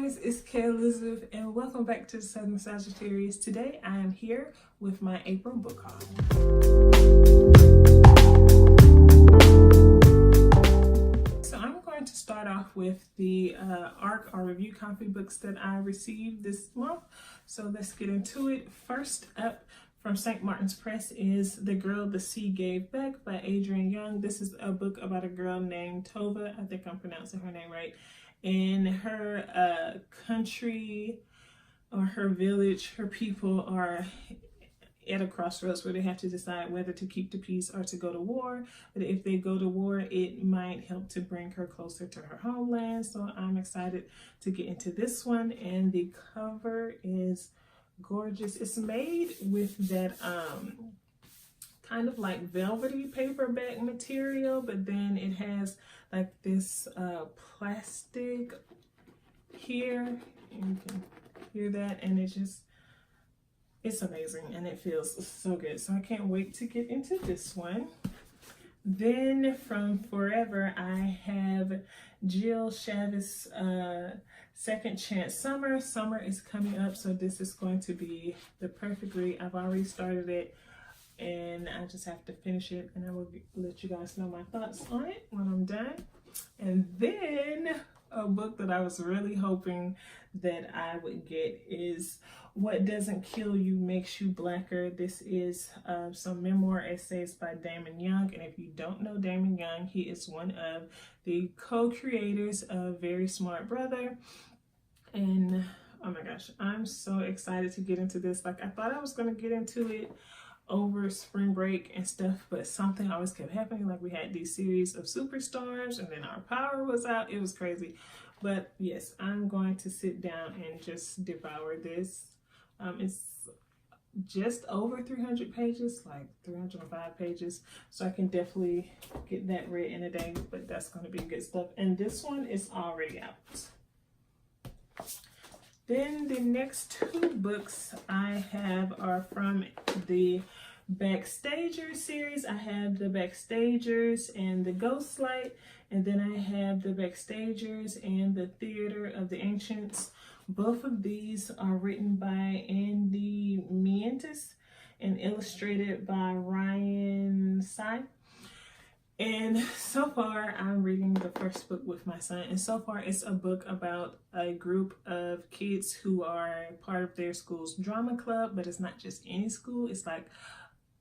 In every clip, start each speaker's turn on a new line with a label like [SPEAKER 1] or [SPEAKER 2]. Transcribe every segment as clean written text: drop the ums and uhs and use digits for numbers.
[SPEAKER 1] guys, it's Kelizmccoy and welcome back to the Southern Sagittarius. Today I am here with my April book haul. So I'm going to start off with the ARC or review copy books that I received this month. So let's get into it. First up from St. Martin's Press is The Girl the Sea Gave Back by Adrienne Young. This is a book about a girl named Tova. I think I'm pronouncing her name right. And her country or her village, her people are at a crossroads where they have to decide whether to keep the peace or to go to war. But if they go to war, it might help to bring her closer to her homeland. So I'm excited to get into this one. And the cover is gorgeous. It's made with that kind of like velvety paperback material, but then it has like this plastic here. You can hear that, and it's amazing and it feels so good. So I can't wait to get into this one. Then from Forever, I have Jill Chavez' Second Chance Summer. Summer is coming up, so this is going to be the perfect read. I've already started it and I just have to finish it, and I will let you guys know my thoughts on it when I'm done. And then a book that I was really hoping that I would get is What Doesn't Kill You Makes You Blacker. This is some memoir essays by Damon Young, and if you don't know Damon Young, he is one of the co-creators of Very Smart Brother. And oh my gosh, I'm so excited to get into this. Like, I thought I was going to get into it over spring break and stuff, but something always kept happening. Like, we had these series of superstars and then our power was out. It was crazy. But yes, I'm going to sit down and just devour this. It's just over 300 pages, like 305 pages, so I can definitely get that read in a day. But that's going to be good stuff, and this one is already out. Then the next two books I have are from the Backstagers series. I have the Backstagers and the Ghostlight, and then I have the Backstagers and the Theater of the Ancients. Both of these are written by Andy Mientus and illustrated by Ryan Sy. And so far, I'm reading the first book with my son, and so far it's a book about a group of kids who are part of their school's drama club, but it's not just any school. It's like,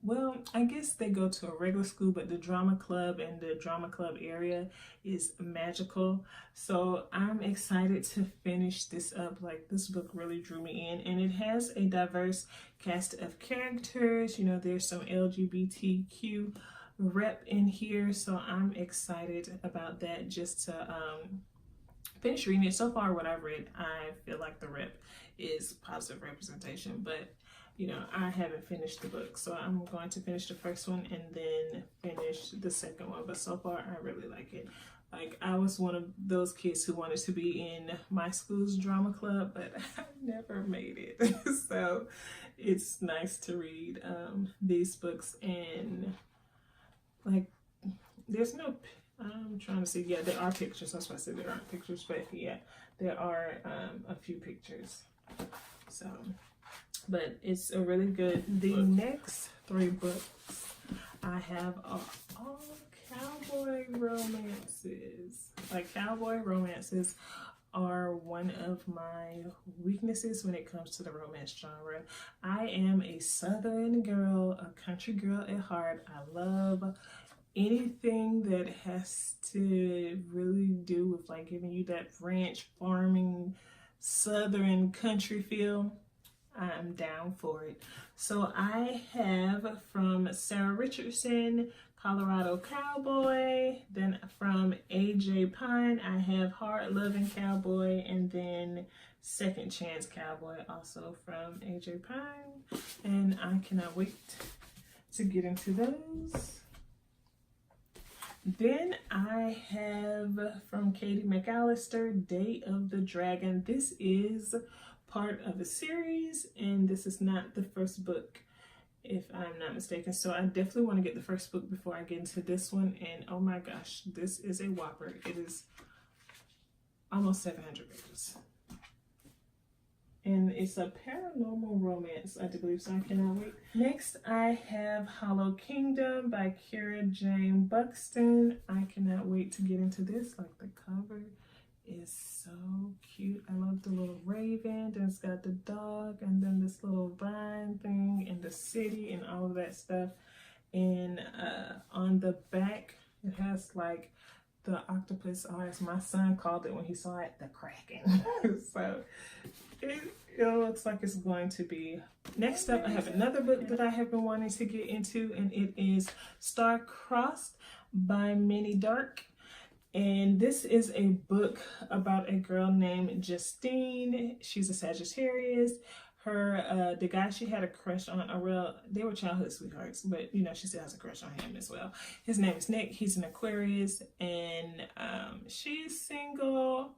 [SPEAKER 1] well, I guess they go to a regular school, but the drama club and the drama club area is magical. So I'm excited to finish this up. Like, this book really drew me in, and it has a diverse cast of characters. You know, there's some LGBTQ rep in here, so I'm excited about that, just to finish reading it. So far what I've read, I feel like the rep is positive representation, but you know, I haven't finished the book, so I'm going to finish the first one and then finish the second one. But so far I really like it. Like, I was one of those kids who wanted to be in my school's drama club, but I never made it. So it's nice to read these books. And like, there's no, I'm trying to see, yeah, there are pictures. That's why I said there aren't pictures, but yeah, there are a few pictures. So, but it's a really good. The next three books I have are all cowboy romances. Like, cowboy romances are one of my weaknesses when it comes to the romance genre. I am a Southern girl, a country girl at heart. I love anything that has to really do with like giving you that ranch farming Southern country feel. I'm down for it. So I have from Sarah Richardson, Colorado Cowboy. Then from AJ Pine, I have Hard Loving Cowboy, and then Second Chance Cowboy, also from AJ Pine. And I cannot wait to get into those. Then I have from Katie McAllister, Day of the Dragon. This is part of a series, and this is not the first book, if I'm not mistaken. So I definitely want to get the first book before I get into this one. And oh my gosh, this is a whopper. It is almost 700 pages. and it's a paranormal romance, I do believe, so I cannot wait. Next, I have Hollow Kingdom by Kira Jane Buxton. I cannot wait to get into this. Like, the cover is so cute. I love the little raven, then it's got the dog, and then this little vine thing, and the city, and all of that stuff. And on the back, it has like the octopus, or as my son called it when he saw it, the Kraken. So it looks like it's going to be. Next up, I have another book that I have been wanting to get into, and it is Star-Crossed by Minnie Dark. And this is a book about a girl named Justine. She's a Sagittarius. Her, the guy she had a crush on, they were childhood sweethearts, but you know, she still has a crush on him as well. His name is Nick. He's an Aquarius, and she's single.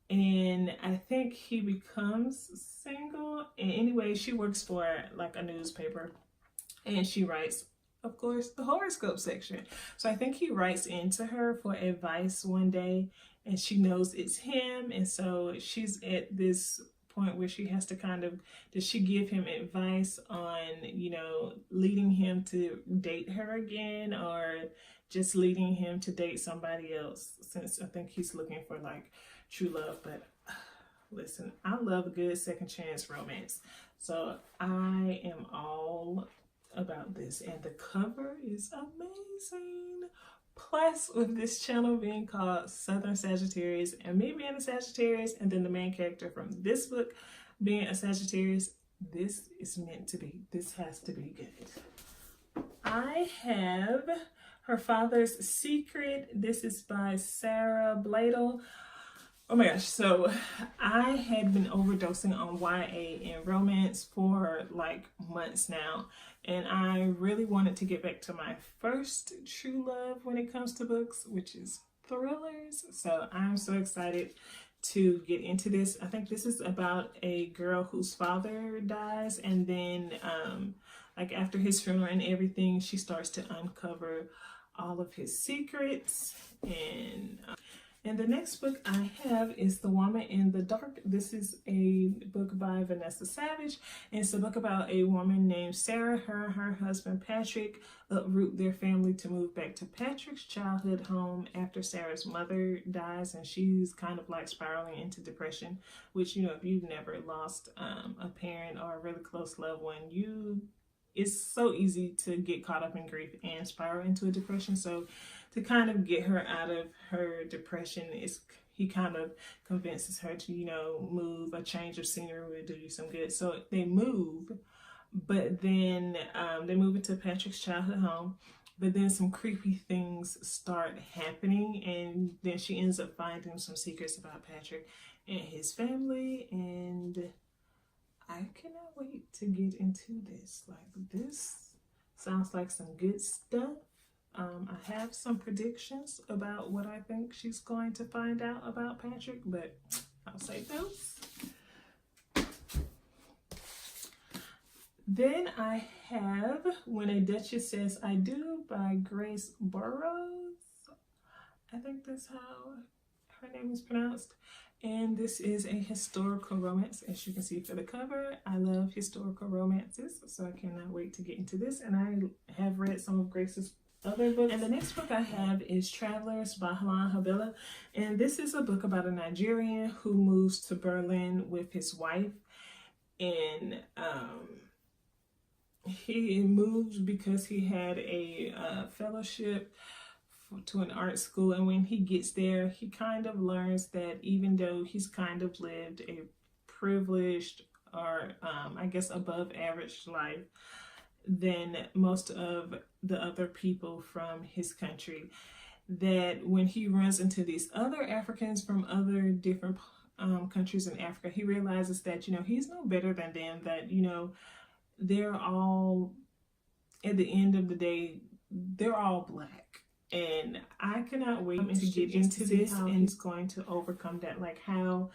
[SPEAKER 1] And I think he becomes single. And anyway, she works for like a newspaper, and she writes, of course, the horoscope section. So I think he writes into her for advice one day, and she knows it's him. And so she's at this point where she has to kind of, does she give him advice on, you know, leading him to date her again, or just leading him to date somebody else, since I think he's looking for like true love. But listen, I love a good second chance romance, so I am all about this. And the cover is amazing. Plus, with this channel being called Southern Sagittarius, and me being a Sagittarius, and then the main character from this book being a Sagittarius, this is meant to be. This has to be good. I have Her Father's Secret. This is by Sarah Bladel. Oh my gosh, so I had been overdosing on YA and romance for like months now, and I really wanted to get back to my first true love when it comes to books, which is thrillers. So I'm so excited to get into this. I think this is about a girl whose father dies, and then like after his funeral and everything, she starts to uncover all of his secrets. And the next book I have is The Woman in the Dark. This is a book by Vanessa Savage, and it's a book about a woman named Sarah. Her and her husband Patrick uproot their family to move back to Patrick's childhood home after Sarah's mother dies, and she's kind of like spiraling into depression, which, you know, if you've never lost a parent or a really close loved one, it's so easy to get caught up in grief and spiral into a depression. So to kind of get her out of her depression, he kind of convinces her to, you know, move. A change of scenery will do you some good. So they move, but then they move into Patrick's childhood home, but then some creepy things start happening, and then she ends up finding some secrets about Patrick and his family, and I cannot wait to get into this. Like, this sounds like some good stuff. I have some predictions about what I think she's going to find out about Patrick, but I'll save those. Then I have When a Duchess Says I Do by Grace Burrows. I think that's how her name is pronounced. And this is a historical romance, as you can see for the cover. I love historical romances, so I cannot wait to get into this. And I have read some of Grace's other books. And the next book I have is Travelers by Halan Habila. And this is a book about a Nigerian who moves to Berlin with his wife. And he moved because he had a fellowship to an art school, and when he gets there, he kind of learns that even though he's kind of lived a privileged, or I guess above average life than most of the other people from his country, that when he runs into these other Africans from other different countries in Africa, he realizes that, you know, he's no better than them, that, you know, they're all, at the end of the day, they're all Black. And I cannot wait to get into this, and he's going to overcome that. Like, how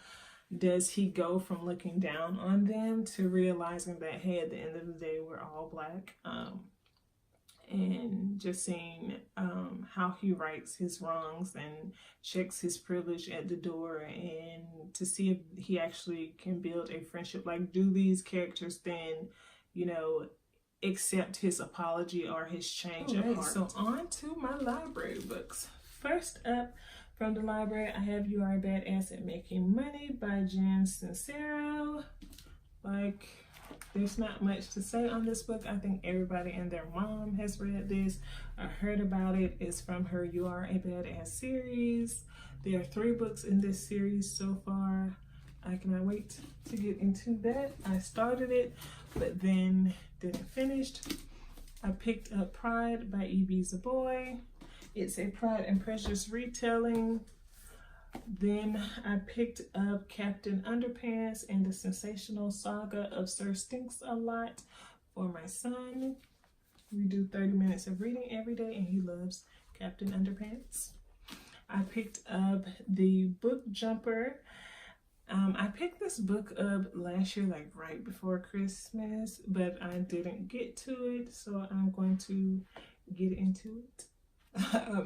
[SPEAKER 1] does he go from looking down on them to realizing that, hey, at the end of the day, we're all Black? and just seeing how he rights his wrongs and checks his privilege at the door, and to see if he actually can build a friendship. Like, do these characters then, you know, accept his apology or his change of heart? So on to my library books. First up from the library, I have You Are a Badass at Making Money by Jen Sincero. Like, there's not much to say on this book. I think everybody and their mom has read this or heard about it. It's from her You Are a Badass series. There are 3 books in this series so far. I cannot wait to get into that. I started it, but then didn't finish. I picked up Pride by E.B. Boy. It's a Pride and Prejudice retelling. Then I picked up Captain Underpants and the Sensational Saga of Sir Stinks-a-Lot for my son. We do 30 minutes of reading every day, and he loves Captain Underpants. I picked up The Book Jumper. I picked this book up last year, like right before Christmas, but I didn't get to it, so I'm going to get into it.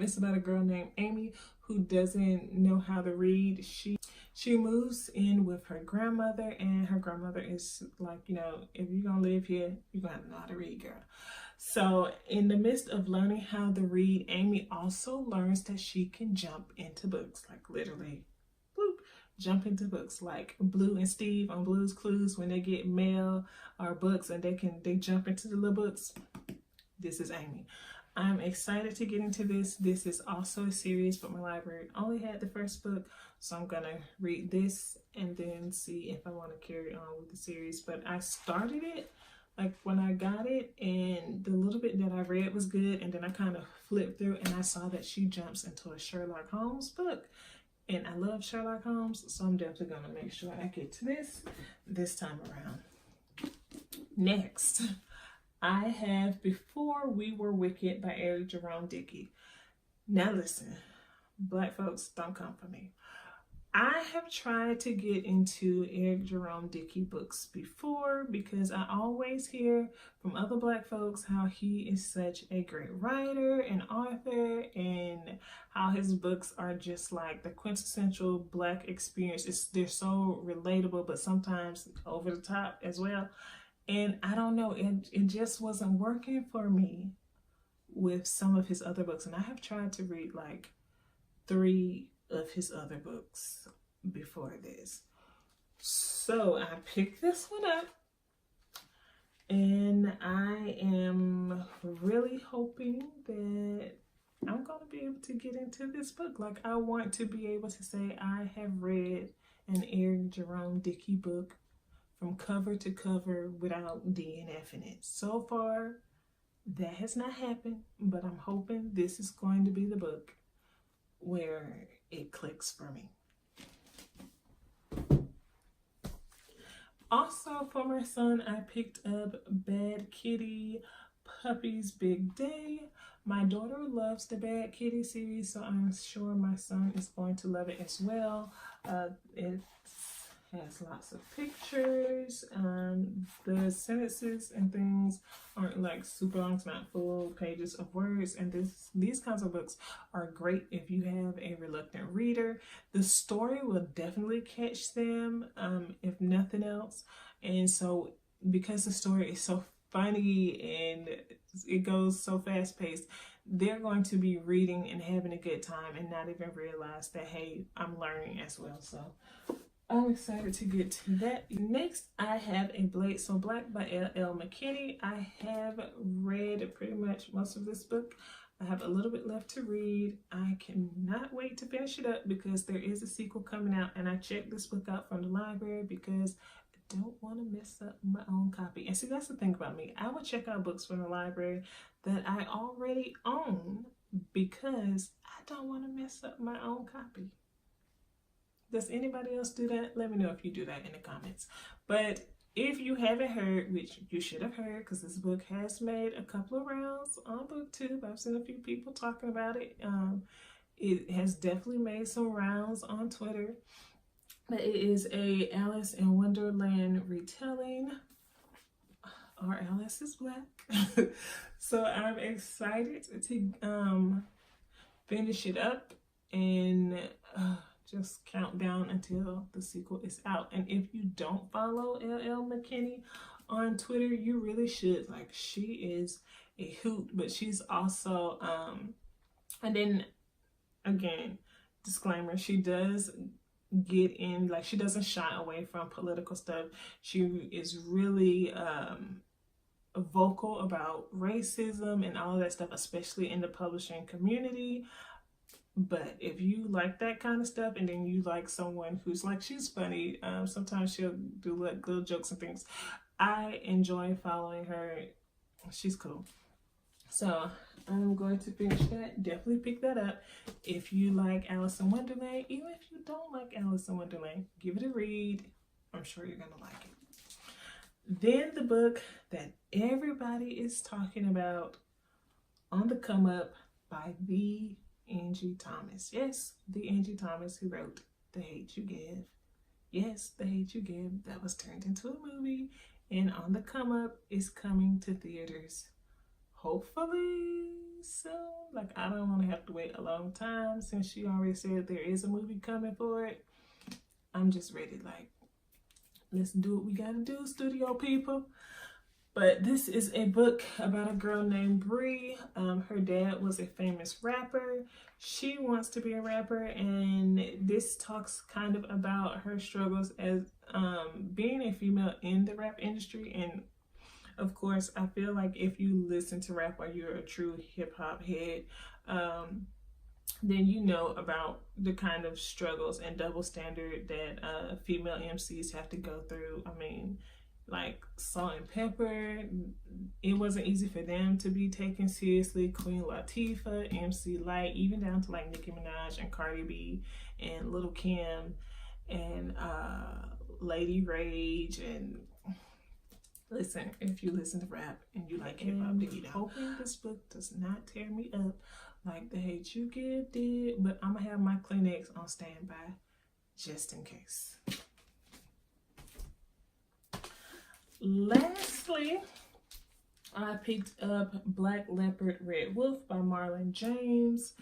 [SPEAKER 1] It's about a girl named Amy who doesn't know how to read. She moves in with her grandmother, and her grandmother is like, you know, if you're gonna live here, you're gonna have to know how to read, girl. So in the midst of learning how to read, Amy also learns that she can jump into books, like literally, bloop, jump into books, like Blue and Steve on Blue's Clues when they get mail or books and they jump into the little books. This is Amy. I'm excited to get into this. This is also a series, but my library only had the first book, so I'm gonna read this and then see if I want to carry on with the series. But I started it like when I got it, and the little bit that I read was good, and then I kind of flipped through and I saw that she jumps into a Sherlock Holmes book, and I love Sherlock Holmes, so I'm definitely gonna make sure I get to this time around. Next, I have Before We Were Wicked by Eric Jerome Dickey. Now listen, Black folks, don't come for me. I have tried to get into Eric Jerome Dickey books before because I always hear from other Black folks how he is such a great writer and author, and how his books are just like the quintessential Black experience. They're so relatable, but sometimes over the top as well. And I don't know, it just wasn't working for me with some of his other books. And I have tried to read like 3 of his other books before this. So I picked this one up, and I am really hoping that I'm going to be able to get into this book. Like, I want to be able to say I have read an Eric Jerome Dickey book from cover to cover without DNFing it. So far, that has not happened, but I'm hoping this is going to be the book where it clicks for me. Also for my son, I picked up Bad Kitty, Puppy's Big Day. My daughter loves the Bad Kitty series, so I'm sure my son is going to love it as well. It has lots of pictures. The sentences and things aren't like super long. It's not full pages of words, and these kinds of books are great if you have a reluctant reader. The story will definitely catch them, if nothing else. And so because the story is so funny and it goes so fast paced, they're going to be reading and having a good time and not even realize that, hey, I'm learning as well. So I'm excited to get to that. Next, I have A Blade So Black by L.L. McKinney. I have read pretty much most of this book. I have a little bit left to read. I cannot wait to finish it up because there is a sequel coming out, and I checked this book out from the library because I don't want to mess up my own copy. And see, that's the thing about me. I would check out books from the library that I already own because I don't want to mess up my own copy. Does anybody else do that? Let me know if you do that in the comments. But if you haven't heard, which you should have heard because this book has made a couple of rounds on BookTube. I've seen a few people talking about it. It has definitely made some rounds on Twitter. But it is a Alice in Wonderland retelling. Our Alice is Black. So I'm excited to finish it up and just count down until the sequel is out. And if you don't follow LL McKinney on Twitter, you really should. Like, she is a hoot, but she's also and then again, disclaimer, she does get in, like, she doesn't shy away from political stuff. She is really vocal about racism and all of that stuff, especially in the publishing community. But if you like that kind of stuff, and then you like someone who's like, she's funny, sometimes she'll do like little jokes and things, I enjoy following her. She's cool. So I'm going to finish that. Definitely pick that up. If you like Alice in Wonderland, even if you don't like Alice in Wonderland, give it a read. I'm sure you're gonna like it. Then the book that everybody is talking about, on the come up, by the Angie Thomas. Yes, the Angie Thomas who wrote The Hate You Give. Yes, The Hate You Give, that was turned into a movie, and on the come up is coming to theaters hopefully soon. Like, I don't want to have to wait a long time since she already said there is a movie coming for it. I'm just ready, like, let's do what we gotta do, studio people. But this is a book about a girl named Bree. Her dad was a famous rapper. She wants to be a rapper, and this talks kind of about her struggles as being a female in the rap industry. And of course, I feel like if you listen to rap or you're a true hip-hop head, then you know about the kind of struggles and double standard that female MCs have to go through. I mean, like Salt and Pepper, it wasn't easy for them to be taken seriously. Queen Latifah, MC Lyte, even down to like Nicki Minaj and Cardi B and Lil' Kim and Lady Rage. And listen, if you listen to rap and you like hip hop, then you know. Hoping this book does not tear me up like The Hate You Give did, but I'm gonna have my Kleenex on standby just in case. Lastly, I picked up Black Leopard Red Wolf by Marlon James.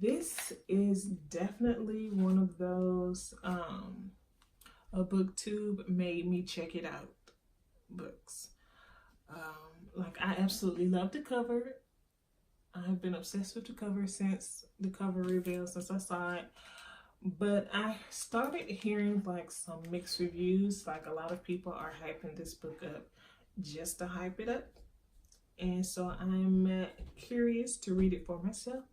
[SPEAKER 1] This is definitely one of those a booktube made me check it out books. Like, I absolutely love the cover. I've been obsessed with the cover since the cover reveal, since I saw it. But I started hearing like some mixed reviews. Like, a lot of people are hyping this book up just to hype it up. And so I'm curious to read it for myself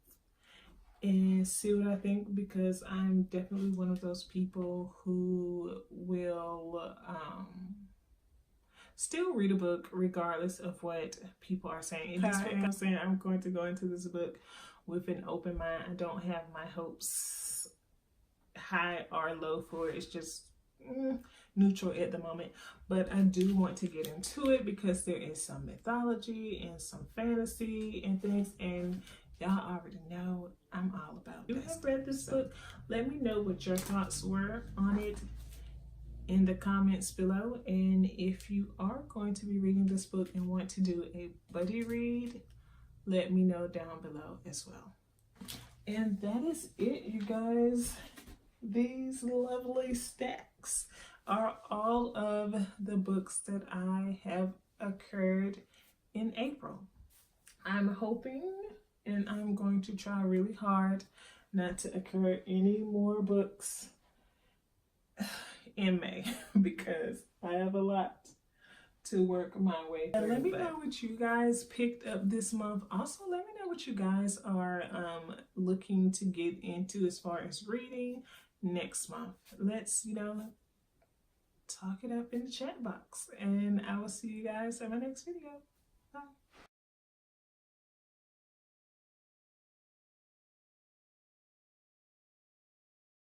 [SPEAKER 1] and see what I think, because I'm definitely one of those people who will still read a book regardless of what people are saying. I'm saying I'm going to go into this book with an open mind. I don't have my hopes high or low for it. It's just neutral at the moment, but I do want to get into it because there is some mythology and some fantasy and things, and y'all already know I'm all about it. If you have read this book, let me know what your thoughts were on it in the comments below. And if you are going to be reading this book and want to do a buddy read, let me know down below as well. And that is it, you guys. These lovely stacks are all of the books that I have occurred in April. I'm hoping, and I'm going to try really hard not to occur any more books in May, because I have a lot to work my way through. Let me know what you guys picked up this month. Also, let me know what you guys are looking to get into as far as reading next month. Let's, talk it up in the chat box, and I will see you guys in my next video. Bye.